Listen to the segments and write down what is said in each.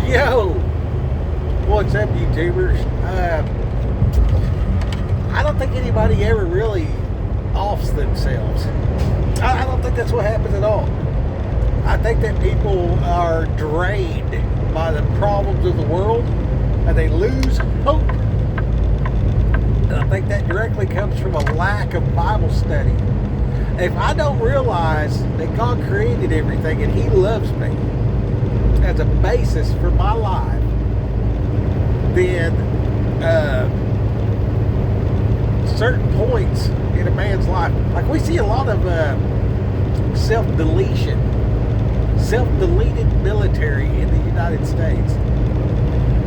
Yo, what's up, YouTubers? I don't think anybody ever really offs themselves. I don't think that's what happens at all. I think that people are drained by the problems of the world and they lose hope. And I think that directly comes from a lack of Bible study. If I don't realize that God created everything and He loves me as a basis for my life, then certain points in a man's life, like we see a lot of self-deleted military in the United States.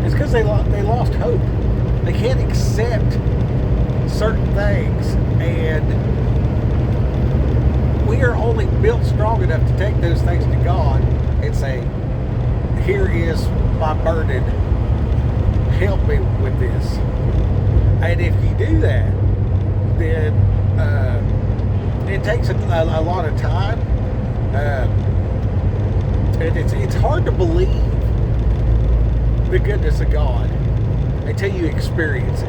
It's because they lost hope. They can't accept certain things, and we are only built strong enough to take those things to God and say, here is my burden, help me with this. And if you do that, then it takes a lot of time, and it's hard to believe the goodness of God until you experience it.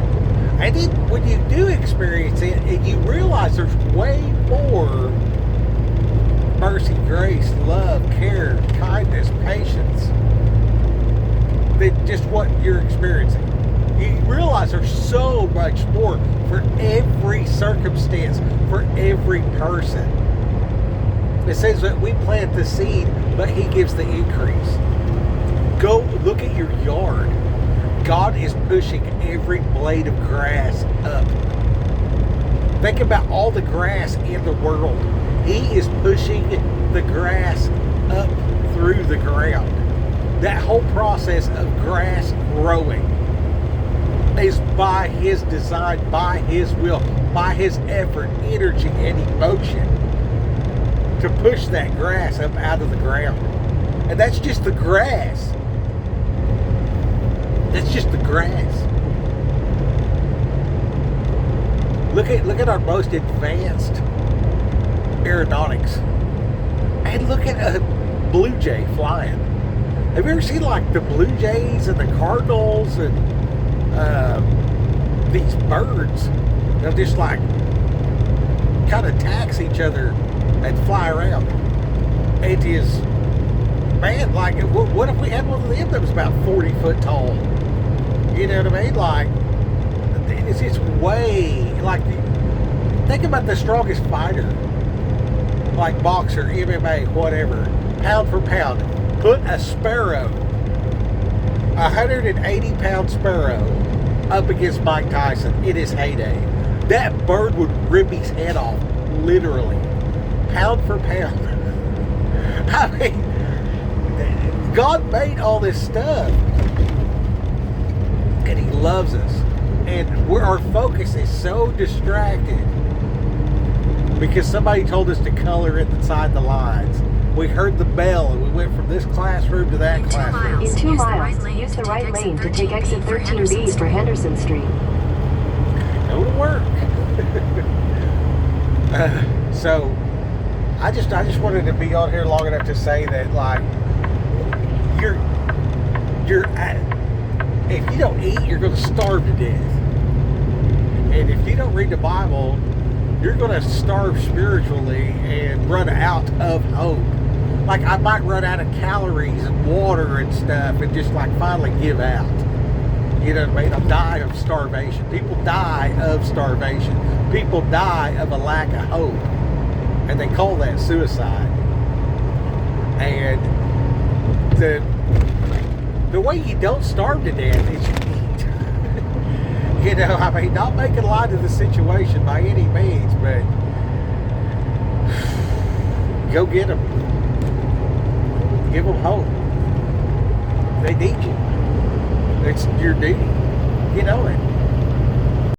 And then when you do experience it, and you realize there's way more mercy, grace, love, care, kindness, patience than just what you're experiencing. You realize there's so much more for every circumstance, for every person. It says that we plant the seed, but He gives the increase. Go look at your yard. God is pushing every blade of grass up. Think about all the grass in the world. He is pushing the grass up through the ground. That whole process of grass growing is by His design, by His will, by His effort, energy, and emotion to push that grass up out of the ground. And that's just the grass. That's just the grass. Look at our most advanced aeronautics. And look at a blue jay flying. Have you ever seen like the blue jays and the cardinals and these birds? They'll just like kind of tax each other and fly around. It is, man, like what if we had one of them that was about 40 foot tall? You know what I mean? Like, it's just way, like, think about the strongest fighter, like boxer, MMA, whatever, pound for pound. Put a sparrow, 180-pound sparrow, up against Mike Tyson in his heyday. That bird would rip his head off, literally, pound for pound. I mean, God made all this stuff, and He loves us. And our focus is so distracted because somebody told us to color inside the lines. We heard the bell and we went from this classroom to that classroom. In 2 miles, use the right lane to take exit 13B for Henderson Street. Go to work. So, I just wanted to be on here long enough to say that, like, if you don't eat, you're going to starve to death. And if you don't read the Bible, you're going to starve spiritually and run out of hope. Like, I might run out of calories and water and stuff and just, like, finally give out. You know what I mean? I'll die of starvation. People die of starvation. People die of a lack of hope. And they call that suicide. And the way you don't starve to death is you eat. You know, I mean, not making light of the situation by any means, but go get them. Give them hope. They need you. It's your duty. You know it.